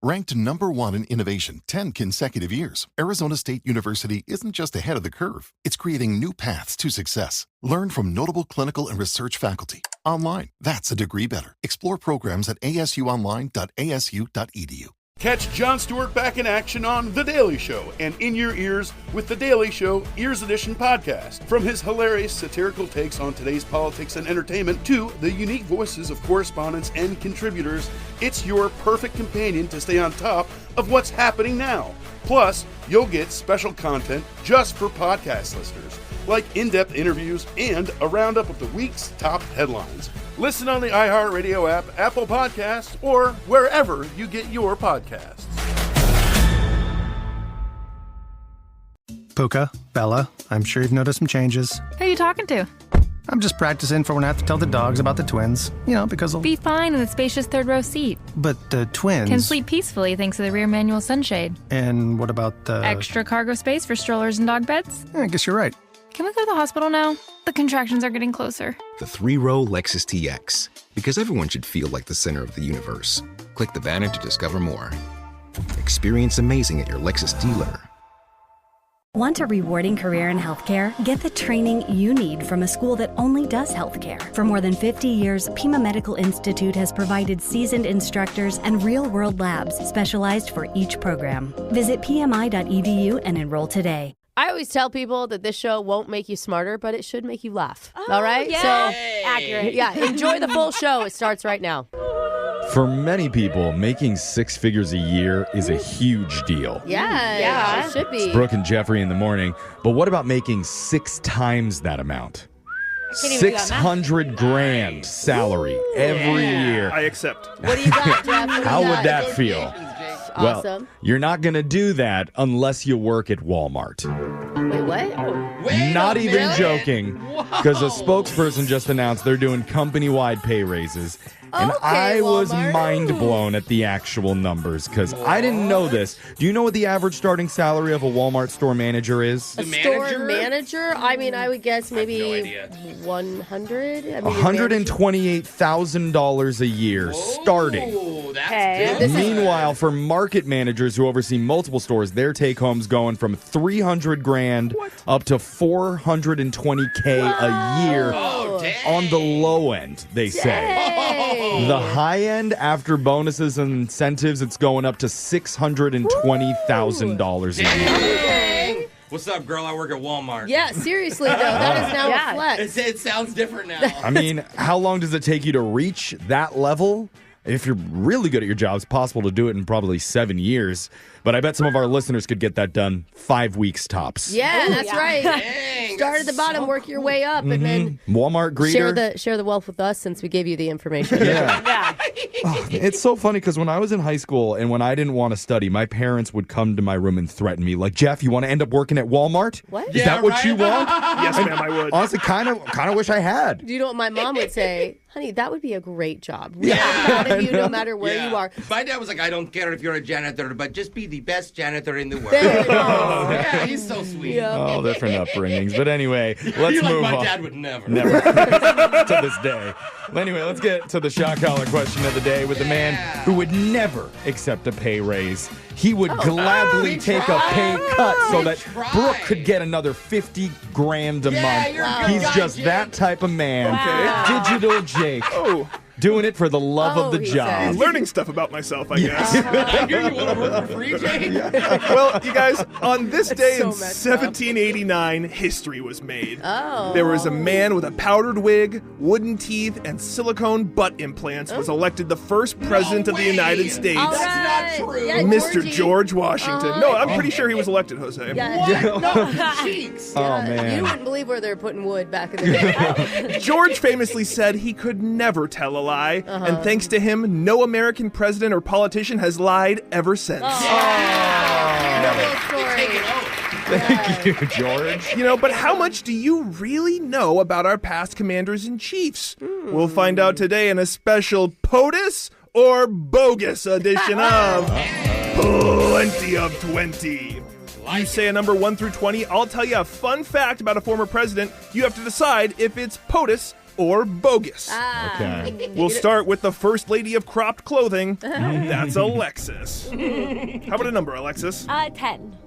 Ranked #1 in innovation 10 consecutive years, Arizona State University isn't just ahead of the curve. It's creating new paths to success. Learn from notable clinical and research faculty. Online, that's a degree better. Explore programs at asuonline.asu.edu. Catch Jon Stewart back in action on The Daily Show and In Your Ears with The Daily Show Ears Edition podcast. From his hilarious satirical takes on today's politics and entertainment to the unique voices of correspondents and contributors, it's your perfect companion to stay on top of what's happening now. Plus, you'll get special content just for podcast listeners, like in-depth interviews and a roundup of the week's top headlines. Listen on the iHeartRadio app, Apple Podcasts, or wherever you get your podcasts. Puka, Bella, I'm sure you've noticed some changes. Who are you talking to? I'm just practicing for when I have to tell the dogs about the twins. You know, because they'll Be fine in the spacious third row seat. But the twins... Can sleep peacefully thanks to the rear manual sunshade. And what about the... Extra cargo space for strollers and dog beds? I guess you're right. Can we go to the hospital now? The contractions are getting closer. The 3-row Lexus TX. Because everyone should feel like the center of the universe. Click the banner to discover more. Experience amazing at your Lexus dealer. Want a rewarding career in healthcare? Get the training you need from a school that only does healthcare. For more than 50 years, Pima Medical Institute has provided seasoned instructors and real-world labs specialized for each program. Visit pmi.edu and enroll today. I always tell people that this show won't make you smarter, but it should make you laugh. All right? Yay. So, accurate. Yeah, enjoy the full show. It starts right now. For many people, making 6 figures a year is a huge deal. Yeah, it should be. It's Brooke and Jeffrey in the morning. But what about making 6 times that amount? 600 grand salary every year. I accept. What do you got, Jeff? How would that feel? Awesome. Well, you're not going to do that unless you work at Walmart. Wait, what? Not even joking, because a spokesperson just announced they're doing company-wide pay raises. And I was mind blown at the actual numbers, because I didn't know this. Do you know what the average starting salary of a Walmart store manager is? A store manager? I mean, I would guess maybe 100. $128,000 a year starting. Meanwhile, for market managers who oversee multiple stores, their take home's going from $300 grand up to $420K a year on the low end, they say. The high end, after bonuses and incentives, it's going up to $620,000 a year. What's up, girl? I work at Walmart. Yeah, seriously, though. That is now a flex. It sounds different now. I mean, how long does it take you to reach that level? If you're really good at your job, it's possible to do it in probably 7 years. But I bet some of our listeners could get that done 5 weeks tops. Yeah, that's right. Dang, Start at the bottom, work your way up, and then Walmart greeter. share the wealth with us since we gave you the information. Yeah. Oh, it's so funny because when I was in high school and when I didn't want to study, my parents would come to my room and threaten me, like, Jeff, you want to end up working at Walmart? What? Is that what you want? Yes, ma'am, I would. Honestly, kind of wish I had. Do you know what my mom would say? Honey, that would be a great job. We're proud of you no matter where you are. My dad was like, I don't care if you're a janitor, but just be the best janitor in the world. There you go. Yeah, he's so sweet. Yeah. All different upbringings. But anyway, let's You're move like, on. my dad would never. To this day. Anyway, let's get to the shot collar question of the day with the man who would never accept a pay raise. He would gladly take a pay cut so that Brooke could get another 50 grand a month. He's just that type of man. Digital Jake. Doing it for the love of the job. Learning stuff about myself, I guess. I hear you want to work for free, Jake? Well, you guys, on this day so in messed up. 1789, history was made. There was a man with a powdered wig, wooden teeth, and silicone butt implants was elected the first president of the United States. All That's not true. Yeah, Mr. George Washington. No, I'm pretty sure he was elected, Jose. Yeah. Cheeks. Oh, man. You wouldn't believe where they were putting wood back in the day. George famously said he could never tell a lie, and thanks to him, no American president or politician has lied ever since. Thank you, George. You know, but how much do you really know about our past commanders and chiefs? We'll find out today in a special POTUS or bogus edition of Plenty of 20. You say a number 1 through 20, I'll tell you a fun fact about a former president. You have to decide if it's POTUS or bogus? Okay. We'll start with the first lady of cropped clothing. That's Alexis. How about a number, Alexis? 10.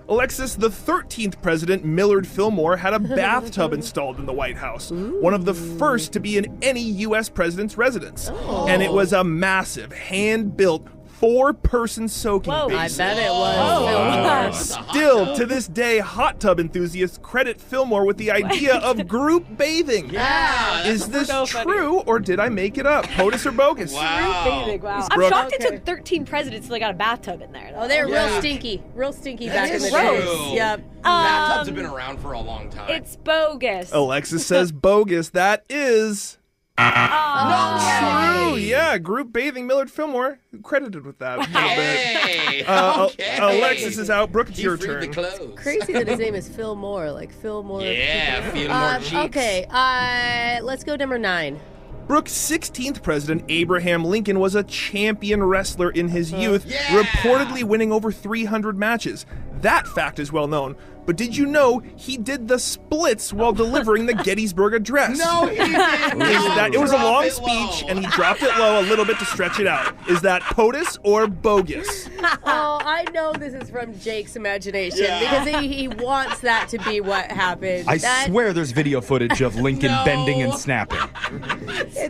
Alexis, the 13th president, Millard Fillmore, had a bathtub installed in the White House, one of the first to be in any U.S. president's residence. And it was a massive, hand-built, 4-person soaking basin. I bet it was. Still, to this day, hot tub enthusiasts credit Fillmore with the idea of group bathing. Yeah. Is this true, or did I make it up? POTUS or bogus? Wow. I'm shocked it took 13 presidents till they got a bathtub in there. Oh, they're real stinky. Real stinky back in the Gross. day. Yep. Bathtubs have been around for a long time. It's bogus. Alexis says bogus. That is... No true. Yeah, group bathing. Millard Fillmore credited with that. Hey. Alexis is out. Brooke, it's your turn. Crazy that his name is Phil Moore. Like Phil Moore. Yeah, Fillmore cheeks. Okay, let's go number 9. Brooke's 16th president, Abraham Lincoln, was a champion wrestler in his youth, reportedly winning over 300 matches. That fact is well known. But did you know he did the splits while delivering the Gettysburg Address? No, he didn't. It was a long speech, and he dropped it low a little bit to stretch it out. Is that POTUS or bogus? Oh, I know this is from Jake's imagination because he wants that to be what happened. I swear there's video footage of Lincoln bending and snapping.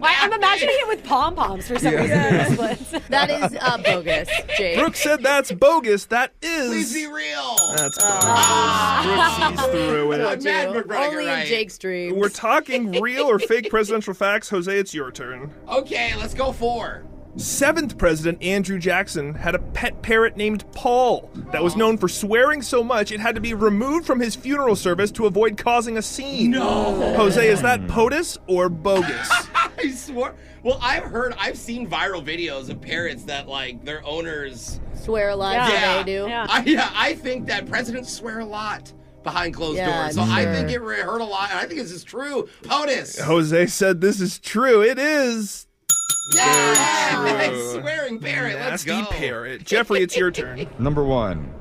I'm imagining it with pom-poms for some reason. That is bogus, Jake. Brooke said that's bogus. That is... Please be real. That's bogus. Brooke sees through it. I'm mad we're running Only it right. in Jake's dreams. We're talking real or fake presidential facts. Jose, it's your turn. Okay, let's go 4. 7th president Andrew Jackson had a pet parrot named Paul that was known for swearing so much it had to be removed from his funeral service to avoid causing a scene. No. Jose, is that POTUS or bogus? I swore. Well, I've seen viral videos of parrots that, like, their owners swear a lot. They do. I think that presidents swear a lot behind closed doors. So I think it hurt a lot, and I think this is true. POTUS. Jose said this is true. It is. Yeah, swearing parrot. Let's go. Nasty parrot. Jeffrey, it's your turn. Number 1.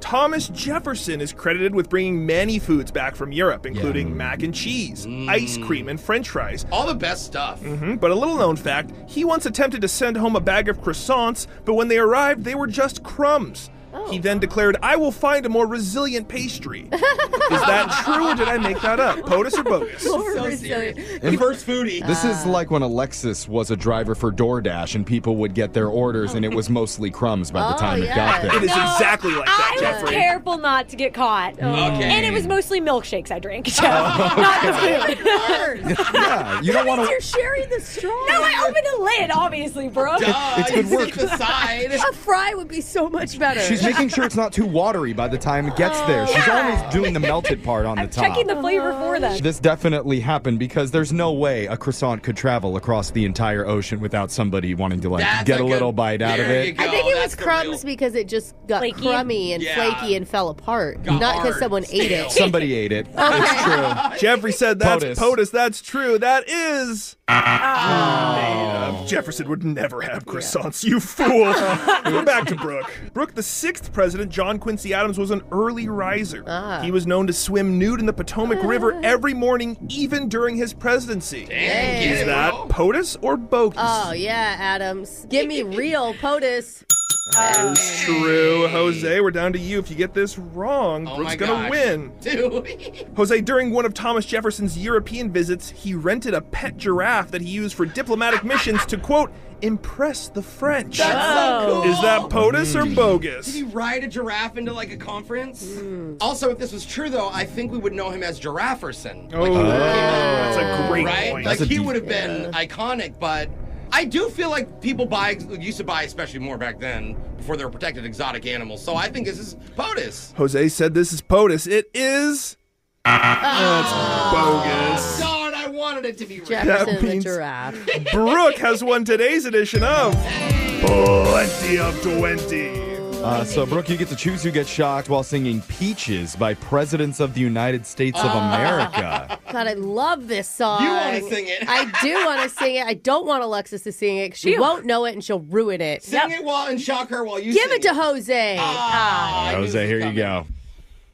Thomas Jefferson is credited with bringing many foods back from Europe, including mac and cheese, ice cream, and french fries. All the best stuff. But a little known fact, he once attempted to send home a bag of croissants, but when they arrived, they were just crumbs. He then declared, I will find a more resilient pastry. Is that true, or did I make that up? POTUS or bogus? More resilient. First foodie. This is like when Alexis was a driver for DoorDash and people would get their orders and it was mostly crumbs by the time it got there. It is exactly like that, I Jeffrey. was careful not to get caught. Okay. And it was mostly milkshakes I drank, Jeff. Not the food. Yeah, you don't want to... You're sharing the straw. No, I opened the lid, obviously, bro. It's good work. The side. A fry would be so much better. She's making sure it's not too watery by the time it gets there. She's always doing the melted part on the top. Checking the flavor for them. This definitely happened because there's no way a croissant could travel across the entire ocean without somebody wanting to get a little bite out of it. I think it was crumbs because it just got crummy and flaky and fell apart. Not because someone ate it. Somebody ate it. It's true. Jeffrey said that's POTUS. POTUS. That's true. That is... Jefferson would never have croissants, you fool. We're back to Brooke. Brooke, the 6th president, John Quincy Adams, was an early riser. He was known to swim nude in the Potomac River every morning, even during his presidency. Is that POTUS or bogus? Oh, yeah, Adams. Give me real POTUS. That is true. Jose, we're down to you. If you get this wrong, Brooke's going to win. Dude. Jose, during one of Thomas Jefferson's European visits, he rented a pet giraffe that he used for diplomatic missions to, quote, impress the French. That's so cool. Is that POTUS or bogus? Did he ride a giraffe into like a conference? Also, if this was true, though, I think we would know him as Girafferson. That's a great point. Like he would have been iconic, but I do feel like people used to buy, especially more back then, before they were protected exotic animals. So I think this is POTUS. Jose said this is POTUS. It is... That's bogus. Darn, I wanted it to be right. Jefferson the giraffe. Brooke has won today's edition of Plenty of 20. So, Brooke, you get to choose who gets shocked while singing Peaches by Presidents of the United States of America. God, I love this song. You want to sing it. I do want to sing it. I don't want Alexis to sing it because she won't know it and she'll ruin it. Sing it and shock her while you Give sing it to Jose. Jose, here you go.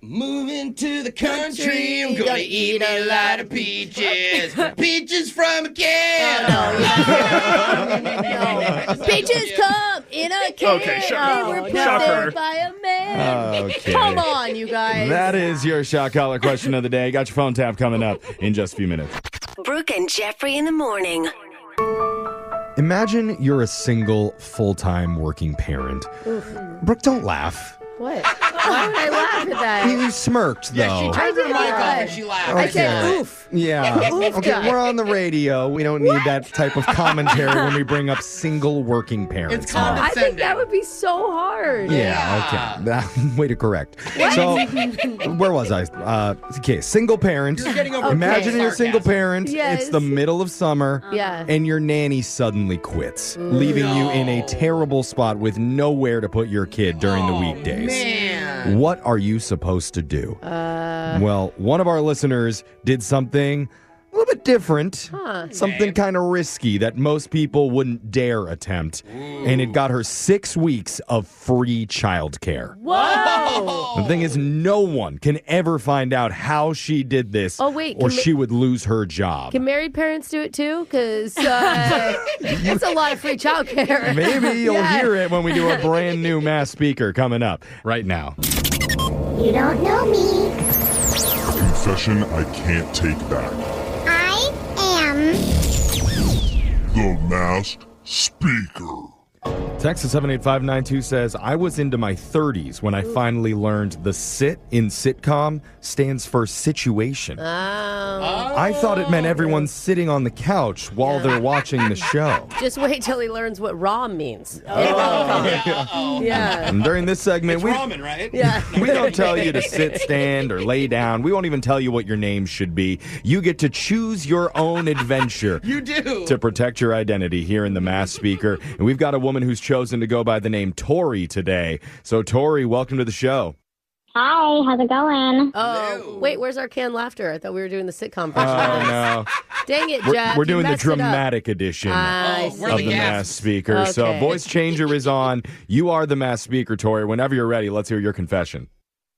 Moving to the country, I'm gonna eat a lot of peaches. Peaches from a can. No. Peaches come in a can. Okay, They were put there by a man. Okay. Come on, you guys. That is your shot collar question of the day. Got your phone tap coming up in just a few minutes. Brooke and Jeffrey in the morning. Imagine you're a single, full-time working parent. Brooke, don't laugh. What? Why would I laugh at that? You smirked, though. Yeah, she turned her mic off and she laughed. I said oof. Yeah. Oof, Okay, guy. we're on the radio. We don't need that type of commentary when we bring up single working parents. It's Come on. I think that would be so hard. Yeah, okay. Way to correct. So, where was I? Okay, single parent. You're getting over Imagine you're a single sarcasm. parent. Yes. It's the middle of summer. Yeah. And your nanny suddenly quits, leaving you in a terrible spot with nowhere to put your kid during the weekdays. Man. What are you supposed to do? Well, one of our listeners did something a little bit different, something kind of risky that most people wouldn't dare attempt. And it got her 6 weeks of free childcare. Whoa. The thing is, no one can ever find out how she did this, Oh, wait, or can she would lose her job. Can married parents do it too? Because it's a lot of free childcare. Maybe you'll Yeah. hear it when we do a brand new mass speaker coming up right now. You don't know me. Confession I can't take back. I am The Masked Speaker. Text to 78592 says, I was into my 30s when I finally learned the sit in sitcom stands for situation. I thought it meant everyone sitting on the couch while they're watching the show. Just wait till he learns what ROM means. Yeah. And during this segment, It's ramen, right? Yeah. we don't tell you to sit, stand, or lay down. We won't even tell you what your name should be. You get to choose your own adventure. You do. To protect your identity here in the Mass Speaker. And we've got a woman who's chosen to go by the name Tori today. So, Tori, welcome to the show. Hi, how's it going? Oh, wait, where's our canned laughter? I thought we were doing the sitcom Oh, version. no. Dang it, We're, Jeff. we're you doing the messed it up. dramatic edition I of see. we're the the Mass guests. Speaker. So, Okay. voice changer is on. You are the Mass Speaker, Tori. Whenever you're ready, let's hear your confession.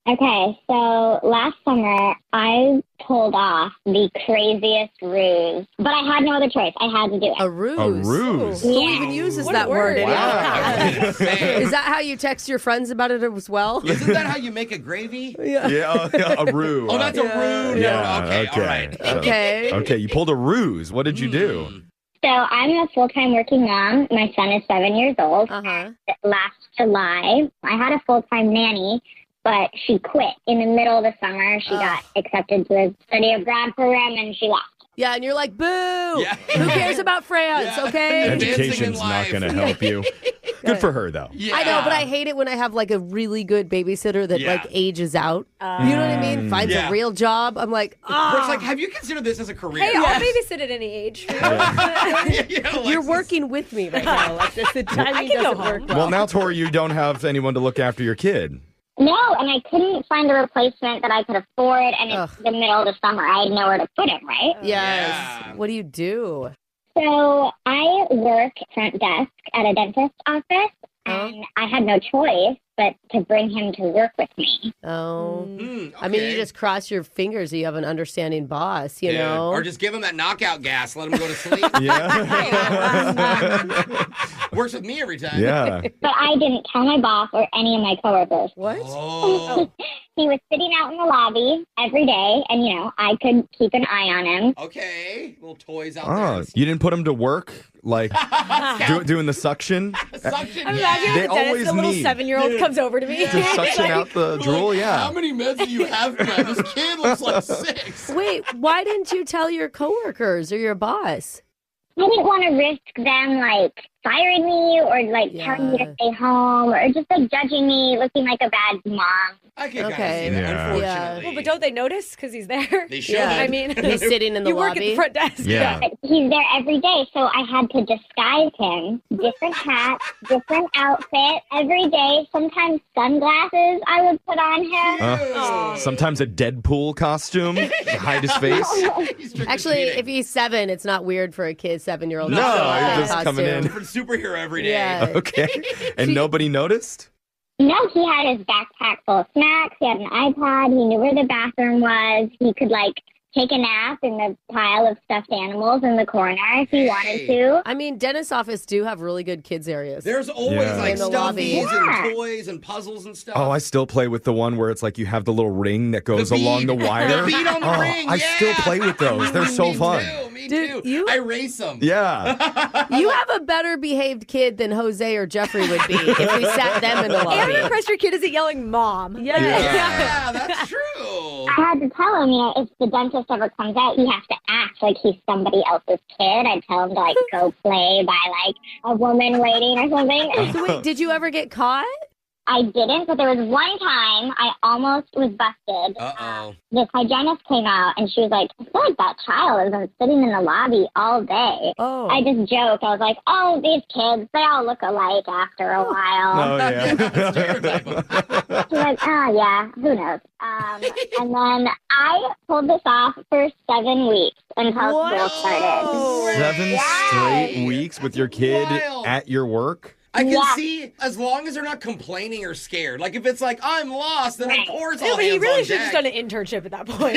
Okay, so last summer I pulled off the craziest ruse, but I had no other choice. I had to do it. A ruse. A ruse? Who even uses What a that word? word. Wow. Is that how you text your friends about it as well? Isn't that how you make a gravy? Yeah, a ruse. Oh, that's a rude. Yeah, Okay, okay. all right. Okay. Okay, you pulled a ruse. What did you do? So I'm a full-time working mom. My son is 7 years old. Uh-huh. Last July, I had a full-time nanny, but she quit in the middle of the summer. She got accepted to a study abroad program, and she left. Yeah, and you're like, boo! Yeah. Who cares about France, okay? Education's not going to help you. Good for her, though. Yeah. I know, but I hate it when I have like a really good babysitter that Yeah. like ages out. You know what I mean? Finds Yeah. a real job. I'm like, Brooke's like, have you considered this as a career? Hey, I'll babysit at any age. you're working with me right now. Like, the timing can go doesn't work. Well, now, Tori, you don't have anyone to look after your kid. No, and I couldn't find a replacement that I could afford, and it's the middle of the summer. I had nowhere to put him, right? Yes. Yeah. What do you do? So I work front desk at a dentist's office, and I had no choice but to bring him to work with me. Oh. Okay. I mean, you just cross your fingers that you have an understanding boss, you know? Or just give him that knockout gas, let him go to sleep. Works with me every time. Yeah. But I didn't tell my boss or any of my coworkers. What? Oh, He was sitting out in the lobby every day, and, you know, I could keep an eye on him. okay. Little toys out Oh, there. you didn't put him to work? Like doing the suction? Suction. I'm Yeah. imagining They the dentist, always the little need- 7-year-old comes over to me. To suction out the drool? How Yeah. many meds do you have, man? This kid looks like 6. Wait, why didn't you tell your coworkers or your boss? I didn't want to risk them, like, firing me or, like, telling me to stay home or just, like, judging me, looking like a bad mom. I can kind of Okay. see that, Yeah. unfortunately. Well, but don't they notice? Because he's there. They should. Yeah. I mean, He's sitting in the you work lobby. at the front desk. Yeah. But he's there every day, so I had to disguise him. Different hat, different outfit, every day. Sometimes sunglasses I would put on him. Sometimes a Deadpool costume to hide his face. Actually, if he's 7, it's not weird for a kid, 7-year-old. No, to show up he's in just costume. coming in. Different superhero every day. Yeah. Okay. And nobody noticed? No, he had his backpack full of snacks. He had an iPod. He knew where the bathroom was. He could, take a nap in the pile of stuffed animals in the corner if he wanted to. I mean, dentist office do have really good kids areas. There's always stuffies and toys and puzzles and stuff. Oh, I still play with the one where it's like you have the little ring that goes along the wire. The bead on the ring. I still play with those. They're so fun. Me too. I race them. Yeah. You have a better behaved kid than Jose or Jeffrey would be if we sat them in the lobby. And I'm impressed your kid isn't yelling mom. Yeah, that's true. I had to tell him, if the dentist ever comes out, he has to act like he's somebody else's kid. I'd tell him to, go play by, a woman waiting or something. So wait, did you ever get caught? I didn't, but there was one time I almost was busted. Uh-oh. This hygienist came out, and she was like, I feel like that child has been sitting in the lobby all day. Oh. I just joked. I was like, oh, these kids, they all look alike after a while. Oh, yeah. She's like, oh, yeah, who knows? And then I pulled this off for 7 weeks until school started. 7 straight weeks with your kid at your work? I can see, as long as they're not complaining or scared. Like, if it's like, I'm lost, then of course all He hands really on should have just deck. done an internship at that point.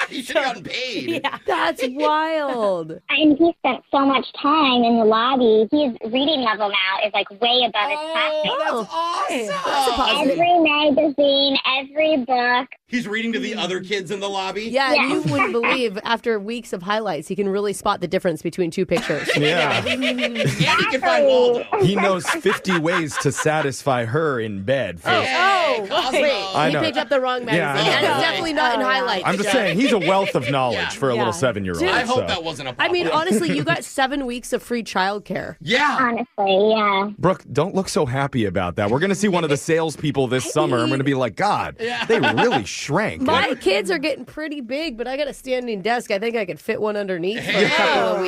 He should have gotten paid. Yeah. That's wild. And he spent so much time in the lobby. His reading level now is way above his classmates. That's awesome. Every magazine, every book. He's reading to the other kids in the lobby? Yeah, and you wouldn't believe, after weeks of highlights, he can really spot the difference between two pictures. Yeah. And he can find Waldo. He knows 50 ways to satisfy her in bed. Wait, I he know. picked up the wrong magazine. Yeah, I know. And it's definitely not in highlights. I'm just saying, he's a wealth of knowledge for a little 7-year-old. Dude, I hope that wasn't a problem. I mean, honestly, you got 7 weeks of free childcare. Yeah. Honestly, yeah. Brooke, don't look so happy about that. We're going to see one of the salespeople this summer. I'm going to be like, God, they really shrank. My kids are getting pretty big, but I got a standing desk. I think I could fit one underneath for a couple of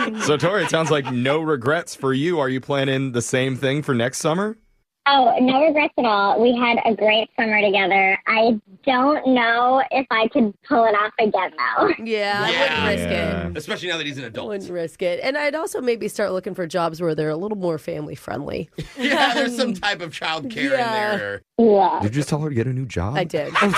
weeks. So, Tori, it sounds like no regrets for you. Are you planning the same thing for next summer? Oh, no regrets at all. We had a great summer together. I don't know if I could pull it off again, though. Yeah, I wouldn't risk it. Especially now that he's an I adult. wouldn't risk it. And I'd also maybe start looking for jobs where they're a little more family friendly. Yeah, there's some type of child care in there. Yeah. Did you just tell her to get a new job? I did. Sounds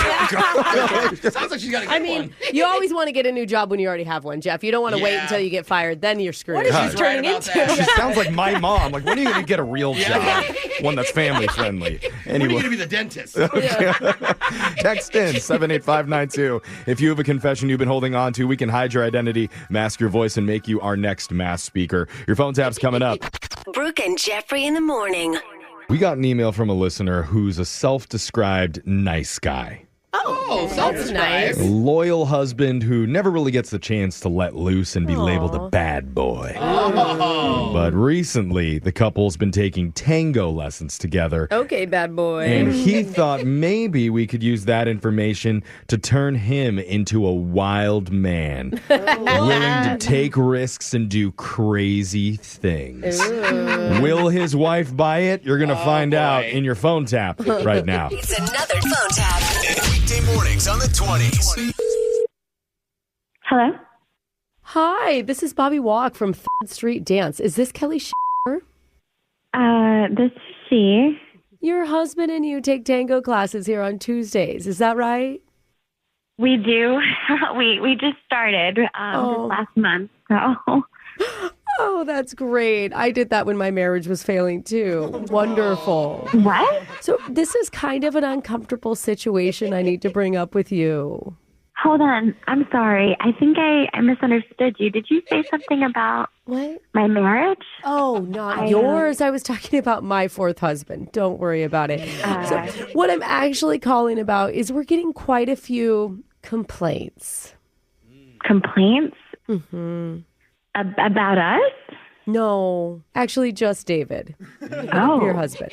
like she's got to get one. You always want to get a new job when you already have one, Jeff. You don't want to wait until you get fired. Then you're screwed. What is she turning into? She sounds like my mom. Like, when are you going to get a real job? One that's family friendly. When are you going to be the dentist? Text in 78592. If you have a confession you've been holding on to, we can hide your identity, mask your voice, and make you our next mass speaker. Your phone tap's coming up. Brooke and Jeffrey in the morning. We got an email from a listener who's a self-described nice guy. Oh, that's nice. A loyal husband who never really gets the chance to let loose and be labeled a bad boy. Oh. But recently, the couple's been taking tango lessons together. Okay, bad boy. And he thought maybe we could use that information to turn him into a wild man, willing to take risks and do crazy things. Ooh. Will his wife buy it? You're going to find out in your phone tap right now. It's another phone tap. Weekday mornings on the 20s. Hello? Hi, this is Bobby Walk from 3rd Street Dance. Is this Kelly Schiffer? This is she. Your husband and you take tango classes here on Tuesdays. Is that right? We do. we just started this last month, so... Oh, that's great. I did that when my marriage was failing too. Wonderful. What? So this is kind of an uncomfortable situation I need to bring up with you. Hold on. I'm sorry. I think I misunderstood you. Did you say something about what? My marriage? Oh, not yours. I was talking about my 4th husband. Don't worry about it. So what I'm actually calling about is we're getting quite a few complaints. Complaints? Mm-hmm. About us? No, actually just David. Oh. Your husband.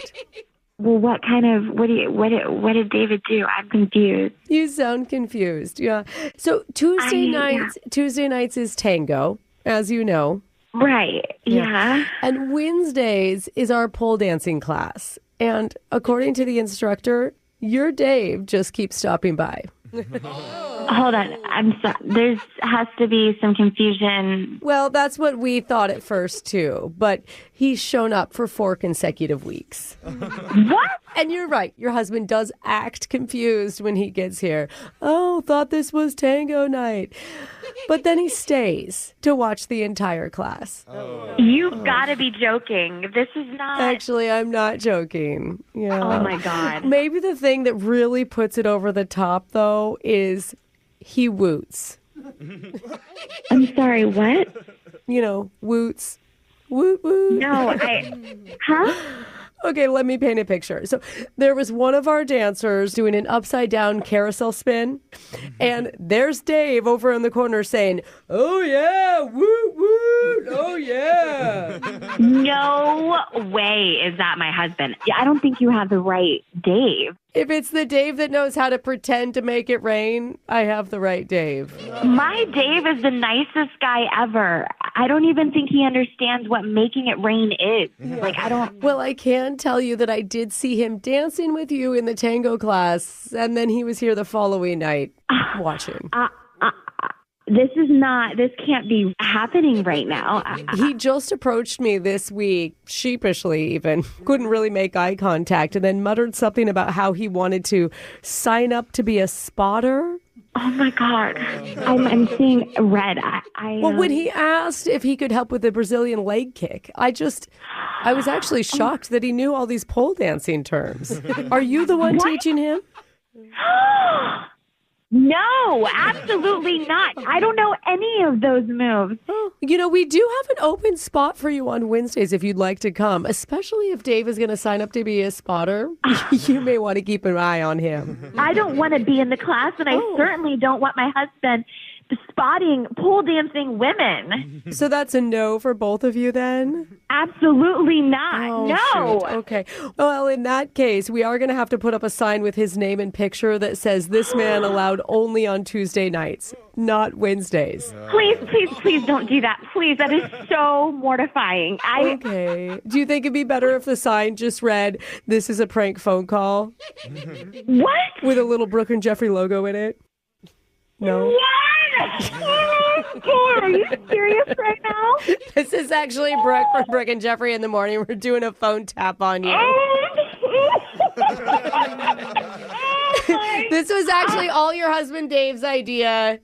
Well, what did David do? I'm confused. You sound confused. Yeah. So Tuesday nights is tango, as you know. Right. Yeah. And Wednesdays is our pole dancing class. And according to the instructor, your Dave just keeps stopping by. Hold on. I'm sorry. There has to be some confusion. Well, that's what we thought at first, too. But he's shown up for 4 consecutive weeks. What? And you're right. Your husband does act confused when he gets here. Oh, thought this was tango night. But then he stays to watch the entire class. You've got to be joking. This is not... Actually, I'm not joking. Yeah. Oh, my God. Maybe the thing that really puts it over the top, though, is he woots. I'm sorry, what? You know, woots. Woot, woot. No, Huh? Okay, let me paint a picture. So there was one of our dancers doing an upside down carousel spin, and there's Dave over in the corner saying, "Oh yeah, woot woot, oh yeah." No way is that my husband. I don't think you have the right Dave. If it's the Dave that knows how to pretend to make it rain, I have the right Dave. My Dave is the nicest guy ever. I don't even think he understands what making it rain is. Like, I don't... Well, I can tell you that I did see him dancing with you in the tango class, and then he was here the following night watching. This can't be happening right now. He just approached me this week, sheepishly even, couldn't really make eye contact, and then muttered something about how he wanted to sign up to be a spotter. Oh my God. I'm seeing red. Well, when he asked if he could help with the Brazilian leg kick, I was actually shocked that he knew all these pole dancing terms. Are you the one teaching him? No, absolutely not. I don't know any of those moves. You know, we do have an open spot for you on Wednesdays if you'd like to come, especially if Dave is going to sign up to be a spotter. You may want to keep an eye on him. I don't want to be in the class, and I certainly don't want my husband spotting pole dancing women. So that's a no for both of you then? Absolutely not. No. Shoot. Okay. Well, in that case, we are going to have to put up a sign with his name and picture that says this man allowed only on Tuesday nights, not Wednesdays. Please don't do that. Please, that is so mortifying. Okay. Do you think it'd be better if the sign just read, "This is a prank phone call"? What? With a little Brooke and Jeffrey logo in it? No? What? Are you serious right now? This is actually Brooke from Brooke and Jeffrey in the morning. We're doing a phone tap on you. This was actually all your husband Dave's idea.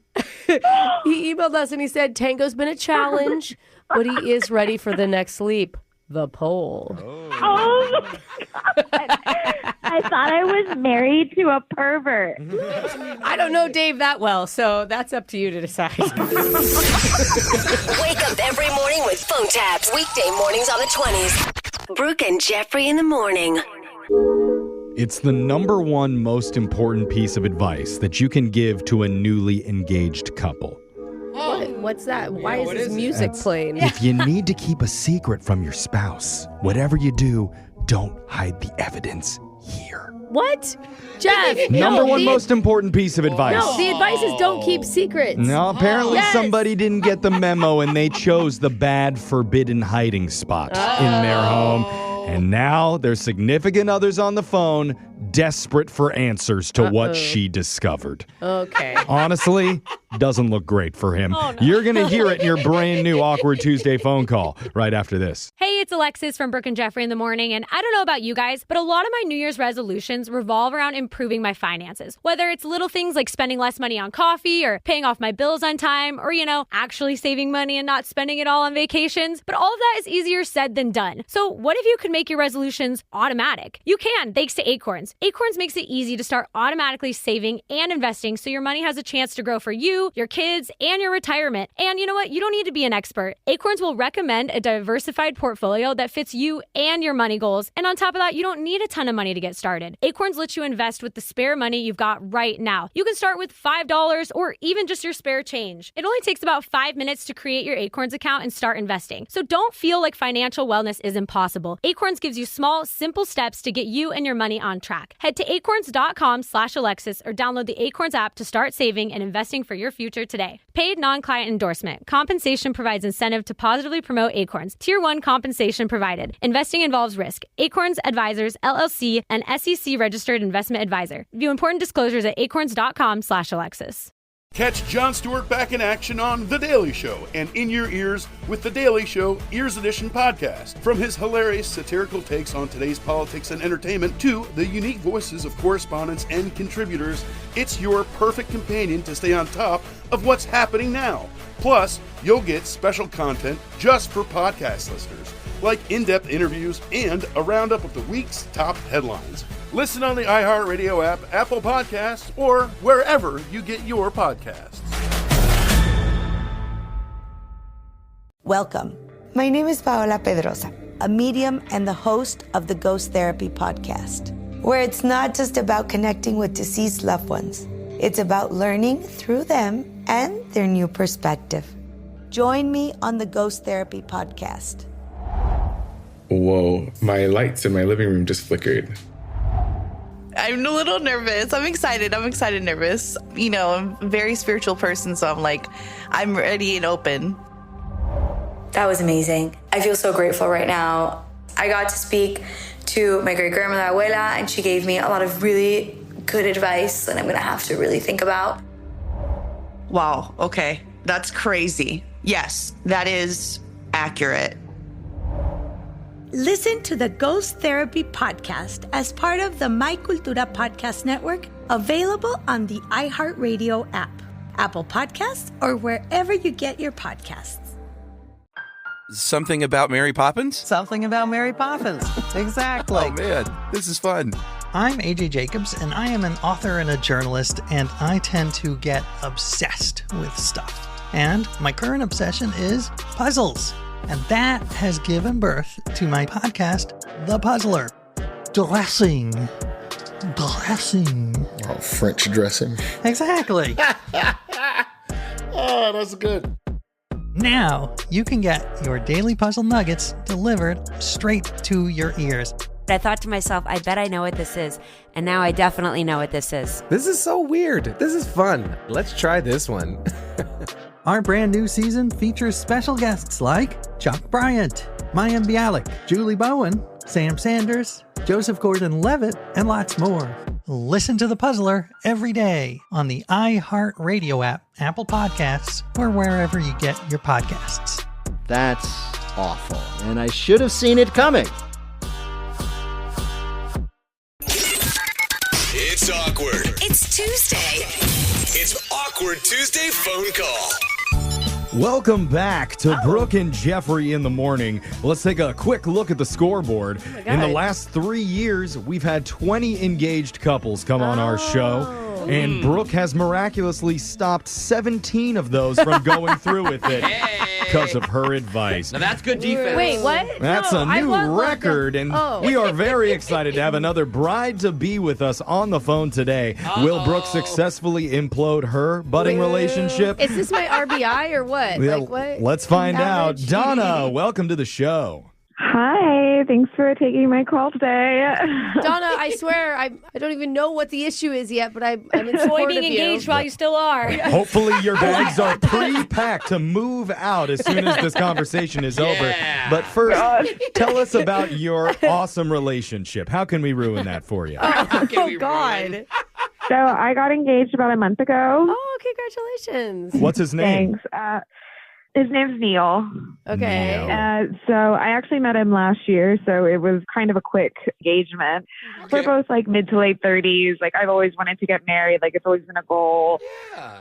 He emailed us and he said, tango's been a challenge, but he is ready for the next leap. The pole. Oh my God. I thought I was married to a pervert. I don't know Dave that well, so that's up to you to decide. Wake up every morning with phone taps. Weekday mornings on the 20s. Brooke and Jeffrey in the morning. It's the number one most important piece of advice that you can give to a newly engaged couple. What's that? Why is this music playing? If you need to keep a secret from your spouse, whatever you do, don't hide the evidence here. What? Jeff! Number one most important piece of advice. No, the advice is don't keep secrets. No, apparently somebody didn't get the memo and they chose the bad forbidden hiding spot in their home. And now their significant others on the phone, desperate for answers to what she discovered. Okay. Honestly, doesn't look great for him. Oh, no. You're going to hear it in your brand new Awkward Tuesday phone call right after this. Hey, it's Alexis from Brooke and Jeffrey in the morning, and I don't know about you guys, but a lot of my New Year's resolutions revolve around improving my finances. Whether it's little things like spending less money on coffee or paying off my bills on time or, actually saving money and not spending it all on vacations. But all of that is easier said than done. So what if you could make your resolutions automatic? You can, thanks to Acorns. Acorns makes it easy to start automatically saving and investing so your money has a chance to grow for you, your kids, and your retirement. And you know what? You don't need to be an expert. Acorns will recommend a diversified portfolio that fits you and your money goals. And on top of that, you don't need a ton of money to get started. Acorns lets you invest with the spare money you've got right now. You can start with $5 or even just your spare change. It only takes about 5 minutes to create your Acorns account and start investing. So don't feel like financial wellness is impossible. Acorns gives you small, simple steps to get you and your money on track. track. Head to acorns.com/Alexis or download the Acorns app to start saving and investing for your future today. Paid non-client endorsement. Compensation provides incentive to positively promote Acorns. Tier 1 compensation provided. Investing involves risk. Acorns Advisors, LLC, an SEC registered investment advisor. View important disclosures at acorns.com/Alexis. Catch Jon Stewart back in action on The Daily Show and In Your Ears with The Daily Show Ears Edition podcast. From his hilarious satirical takes on today's politics and entertainment to the unique voices of correspondents and contributors, it's your perfect companion to stay on top of what's happening now. Plus, you'll get special content just for podcast listeners, like in-depth interviews and a roundup of the week's top headlines. Listen on the iHeartRadio app, Apple Podcasts, or wherever you get your podcasts. Welcome. My name is Paola Pedrosa, a medium and the host of the Ghost Therapy podcast, where it's not just about connecting with deceased loved ones. It's about learning through them and their new perspective. Join me on the Ghost Therapy podcast. Whoa, my lights in my living room just flickered. I'm a little nervous. I'm excited, nervous. You know, I'm a very spiritual person, so I'm ready and open. That was amazing. I feel so grateful right now. I got to speak to my great-grandmother, Abuela, and she gave me a lot of really good advice that I'm going to have to really think about. Wow, okay. That's crazy. Yes, that is accurate. Listen to the Ghost Therapy podcast as part of the My Cultura podcast network, available on the iHeartRadio app, Apple Podcasts, or wherever you get your podcasts. Something about Mary Poppins? Something about Mary Poppins. Exactly. Oh, man. This is fun. I'm AJ Jacobs, and I am an author and a journalist, and I tend to get obsessed with stuff. And my current obsession is puzzles. And that has given birth to my podcast, The Puzzler. Dressing. Oh, French dressing. Exactly. Oh, that's good. Now, you can get your daily puzzle nuggets delivered straight to your ears. I thought to myself, I bet I know what this is. And now I definitely know what this is. This is so weird. This is fun. Let's try this one. Our brand new season features special guests like Chuck Bryant, Mayim Bialik, Julie Bowen, Sam Sanders, Joseph Gordon-Levitt, and lots more. Listen to The Puzzler every day on the iHeartRadio app, Apple Podcasts, or wherever you get your podcasts. That's awful, and I should have seen it coming. It's awkward. It's Tuesday. It's Awkward Tuesday phone call. Welcome back to Brooke and Jeffrey in the morning. Let's take a quick look at the scoreboard. In the last 3 years, we've had 20 engaged couples come on our show. And Brooke has miraculously stopped 17 of those from going through with it because of her advice. Now that's good defense. Wait, what? That's a new record, and we are very excited to have another bride-to-be with us on the phone today. Will Brooke successfully implode her budding relationship? Is this my RBI or what? Yeah, Like what? let's find out. Donna, welcome to the show. Hi, thanks for taking my call today. Donna, I swear, I don't even know what the issue is yet, but I'm in Enjoy support being of you. engaged while you still are. Hopefully your bags are pre-packed to move out as soon as this conversation is over. But first, tell us about your awesome relationship. How can we ruin that for you? Oh, God. So I got engaged about a month ago. Oh, congratulations. What's his name? Thanks. His name's Neil. Okay. So I actually met him last year, so it was kind of a quick engagement. We're both like mid to late 30s. Like I've always wanted to get married. Like it's always been a goal.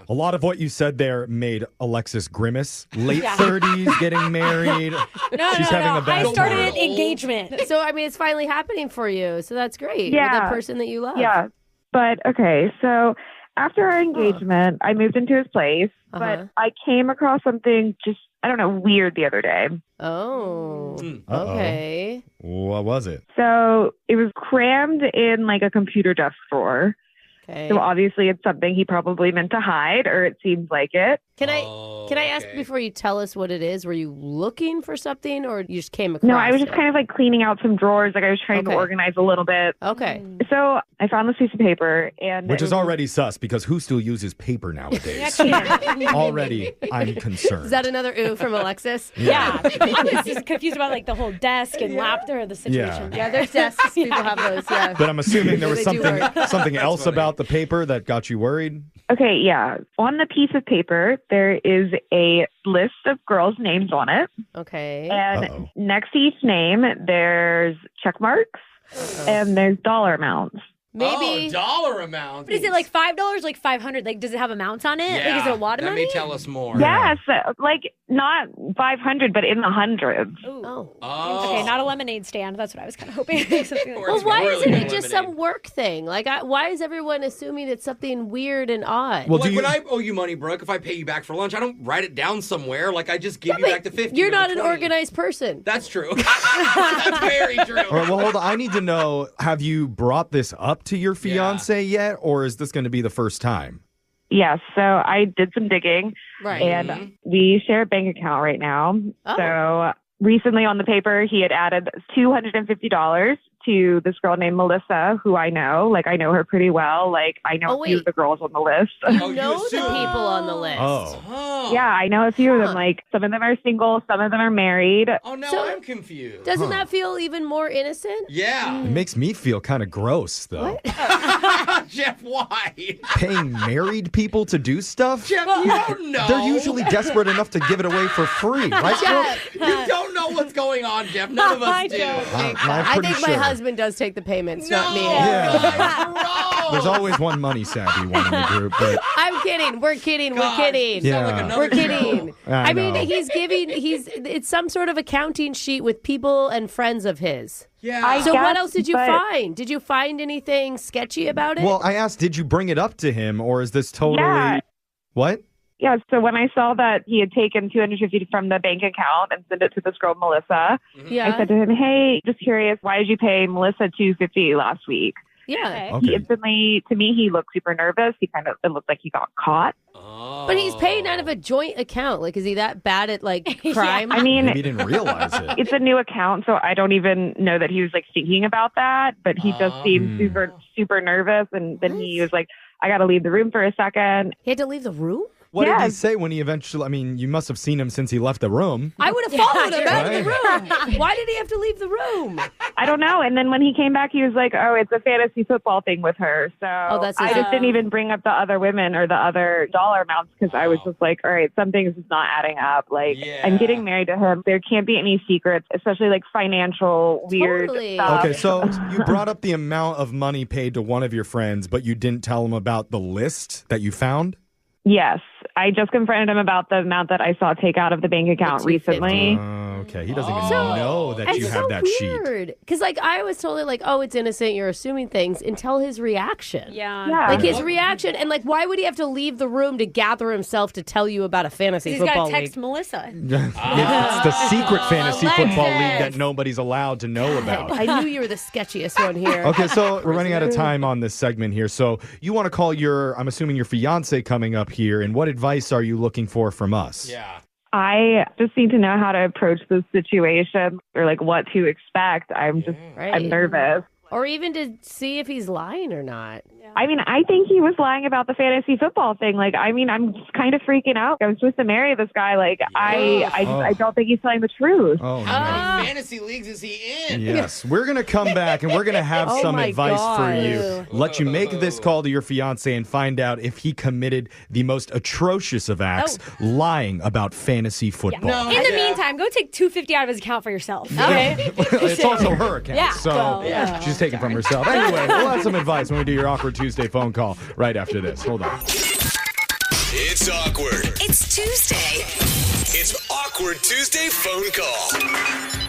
A lot of what you said there made Alexis grimace. Late 30s, getting married. She's having a bad I started time. engagement. So, I mean, it's finally happening for you. So that's great. Yeah. With a person that you love. Yeah. But okay, so after our engagement, I moved into his place, but I came across something just, I don't know, weird the other day. Oh, okay. What was it? So it was crammed in like a computer desk drawer. So obviously it's something he probably meant to hide, or it seems like it. Can I ask before you tell us what it is? Were you looking for something, or you just came across? No, I was just kind of like cleaning out some drawers. Like I was trying to organize a little bit. Okay. So I found this piece of paper, and which is already sus because who still uses paper nowadays? Already, I'm concerned. Is that another ooh from Alexis? Yeah. I'm just confused about like the whole desk and laptop of the situation. Yeah, there's desks. People have those. Yeah. But I'm assuming there was They do work. something else about the paper that got you worried. Okay, yeah. On the piece of paper, there is a list of girls' names on it. Okay. And next to each name, there's check marks and there's dollar amounts. Maybe dollar amount. But is it like $5, like $500? Like, does it have amounts on it? Yeah. Like, is it a lot of Let money? me tell us more. Yes, like not 500, but in the hundreds. Oh. Okay, not a lemonade stand. That's what I was kind of hoping. Something like Well, why really isn't it good just lemonade. some work thing? Like, why is everyone assuming it's something weird and odd? Well, like when I owe you money, Brooke, if I pay you back for lunch, I don't write it down somewhere. Like I just give you back the 50. You're or the not an 20. organized person. That's true. That's very true. All right, well, hold on. I need to know, have you brought this up to your fiance yet, or is this going to be the first time? Yes, so I did some digging. Right. And we share a bank account right now. So recently on the paper, he had added $250 to this girl named Melissa, who I know. Like, I know her pretty well. Like, I know a few of the girls on the list. You know the people on the list. Yeah, I know a few of them. Like, some of them are single, some of them are married. Oh, no, So- I'm confused. Doesn't that feel even more innocent? Yeah. It makes me feel kind of gross, though. Jeff, why? Paying married people to do stuff? Jeff, you don't know. They're usually desperate enough to give it away for free, right? Jeff, you don't know what's going on, Jeff. None of us do. I think my husband does take the payments, not me. There's always one money savvy one in the group, but I'm kidding. We're kidding. We're kidding. you sound like another We're kidding. show. I mean, know. it's some sort of accounting sheet with people and friends of his. Yeah. So guess, what else did you but- find? Did you find anything sketchy about it? well, I asked, did you bring it up to him, or is this totally Yeah. what? Yeah, so when I saw that he had taken $250 from the bank account and sent it to this girl, Melissa, Yeah. I said to him, hey, just curious, why did you pay Melissa $250 last week? Yeah. He instantly, to me, he looked super nervous. It looked like he got caught. But he's paying out of a joint account. Like, is he that bad at, like, crime? I mean, Maybe he didn't realize it. it's a new account, so I don't even know that he was, like, thinking about that. But he just seemed super, super nervous. And then he was like, I got to leave the room for a second. He had to leave the room? What did he say when he eventually, I mean, you must have seen him since he left the room. I would have followed him out of the room. Why did he have to leave the room? I don't know. And then when he came back, he was like, oh, it's a fantasy football thing with her. So that's I just didn't even bring up the other women or the other dollar amounts because I was just like, all right, something's just not adding up. Like, I'm getting married to him. There can't be any secrets, especially like financial weird stuff. Okay, so you brought up the amount of money paid to one of your friends, but you didn't tell him about the list that you found? Yes. I just confronted him about the amount that I saw take out of the bank account recently. Okay, he doesn't even know that you have that sheet. Weird. Because, like, I was totally like, oh, it's innocent. You're assuming things until his reaction. Yeah. Like, his reaction. And, like, why would he have to leave the room to gather himself to tell you about a fantasy He's football got to text league? Melissa. It's the secret fantasy football league that nobody's allowed to know about. I knew you were the sketchiest one here. Okay, so we're running out of time on this segment here. So you want to call I'm assuming your fiance coming up here, and what advice are you looking for from us? Yeah. I just need to know how to approach this situation or like what to expect. I'm nervous. Or even to see if he's lying or not. I mean, I think he was lying about the fantasy football thing. Like, I mean, I'm just kind of freaking out. I'm supposed to marry this guy. Like, I don't think he's telling the truth. Oh, no. How many fantasy leagues is he in? Yes, we're going to come back and we're going to have Oh some my advice for God. you. Let you make this call to your fiance and find out if he committed the most atrocious of acts, lying about fantasy football. In the meantime, go take $250 out of his account for yourself. Okay. It's also her account, Yeah, so well, she's taking from herself. Anyway, we'll have some advice when we do your Awkward Tuesday phone call right after this. Hold on. It's awkward. It's Tuesday. It's Awkward Tuesday phone call.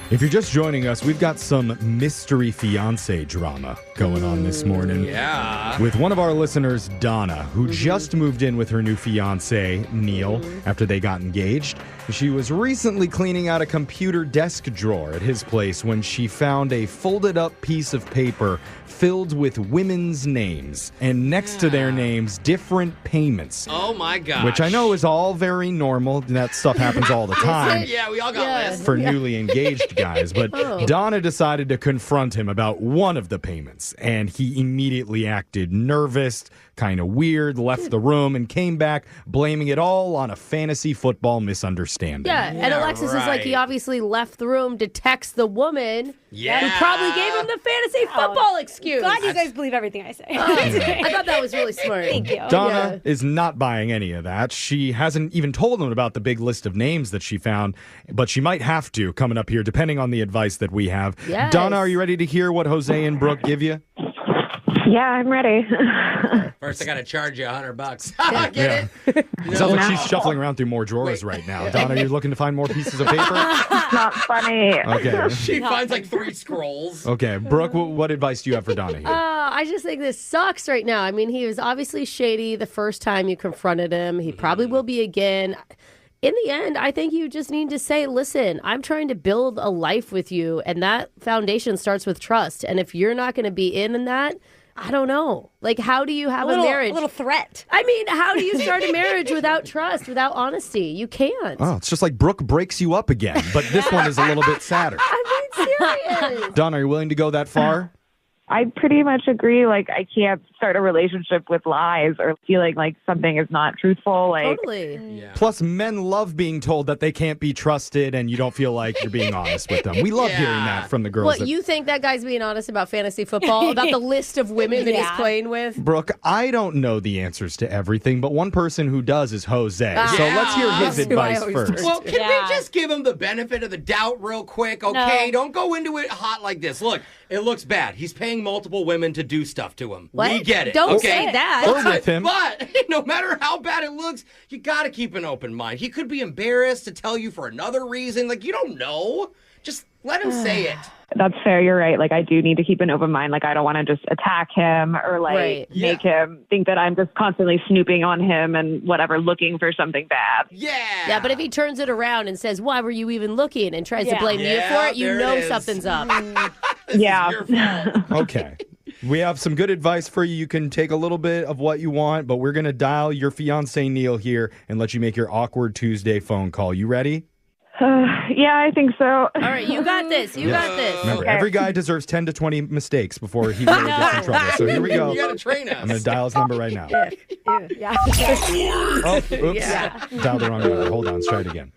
If you're just joining us, we've got some mystery fiancé drama going on this morning. Yeah. With one of our listeners, Donna, who just moved in with her new fiancé, Neil, after they got engaged. She was recently cleaning out a computer desk drawer at his place when she found a folded up piece of paper filled with women's names, and next to their names, different payments. Oh my gosh. Which I know is all very normal. That stuff happens all the time. Yeah, we all got lists. For newly engaged guys. But Donna decided to confront him about one of the payments, and he immediately acted nervous, kind of weird, left the room, and came back blaming it all on a fantasy football misunderstanding. Yeah, and Alexis is like, he obviously left the room to text the woman who probably gave him the fantasy football excuse. Glad you guys believe everything I say. I thought that was really smart. Thank you. Donna is not buying any of that. She hasn't even told him about the big list of names that she found, but she might have to coming up here, depending on the advice that we have. Yes. Donna, are you ready to hear what Jose and Brooke give you? Yeah, I'm ready. First, I got to charge you $100. Get it? It sounds like she's shuffling around through more drawers right now. Donna, are you looking to find more pieces of paper? Not funny. Okay. She finds like 3 scrolls. Okay. Brooke, what advice do you have for Donna here? I just think this sucks right now. I mean, he was obviously shady the first time you confronted him. He probably will be again. In the end, I think you just need to say, listen, I'm trying to build a life with you, and that foundation starts with trust. And if you're not going to be in that, I don't know. Like, how do you have a marriage? A little threat. I mean, how do you start a marriage without trust, without honesty? You can't. Oh, it's just like Brooke breaks you up again, but this one is a little bit sadder. I mean, serious. Donna, are you willing to go that far? I pretty much agree. Like, I can't start a relationship with lies or feeling like something is not truthful. Like, Totally. Yeah. Plus, men love being told that they can't be trusted and you don't feel like you're being honest with them. We love hearing that from the girls. What, you think that guy's being honest about fantasy football, about the list of women that he's playing with? Brooke, I don't know the answers to everything, but one person who does is Jose. So let's hear his That's who I advice always first. Well, can we just give him the benefit of the doubt real quick? Okay, No. don't go into it hot like this. Look, it looks bad. He's paying multiple women to do stuff to him. What? We get it. Don't okay? say that. We're with him. But no matter how bad it looks, you got to keep an open mind. He could be embarrassed to tell you for another reason. Like, you don't know. Just let him say it. that's fair. You're right. Like, I do need to keep an open mind. Like, I don't want to just attack him or like make him think that I'm just constantly snooping on him and whatever, looking for something bad. Yeah, but if he turns it around and says, why were you even looking? And tries to blame you for it, you know something's up. Yeah. Okay. We have some good advice for you. You can take a little bit of what you want, but we're going to dial your fiancé, Neil, here and let you make your awkward Tuesday phone call. You ready? Yeah, I think so. All right, you got this. You got this. Remember, every guy deserves 10 to 20 mistakes before he really gets in trouble. So here we go. You got to train us. I'm going to dial his number right now. Yeah. Oh, oops. Dial the wrong number. Hold on. Let's try it again.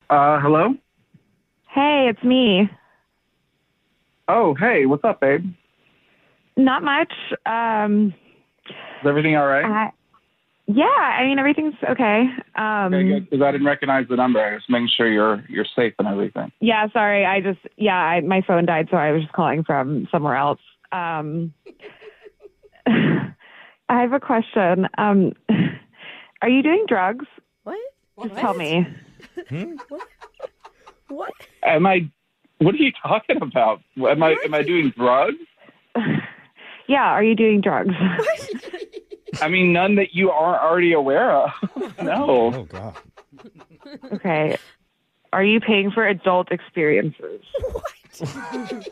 Hello? Hey, it's me. Oh, hey, what's up, babe? Not much. Is everything all right? Yeah, I mean, everything's okay. Okay, good, because I didn't recognize the number. I was making sure you're safe and everything. Yeah, sorry. My phone died, so I was just calling from somewhere else. I have a question. Are you doing drugs? What? Just tell me. What? What are you talking about? Am I doing drugs? Yeah, are you doing drugs? I mean, none that you aren't already aware of. No. Oh, God. Okay. Are you paying for adult experiences?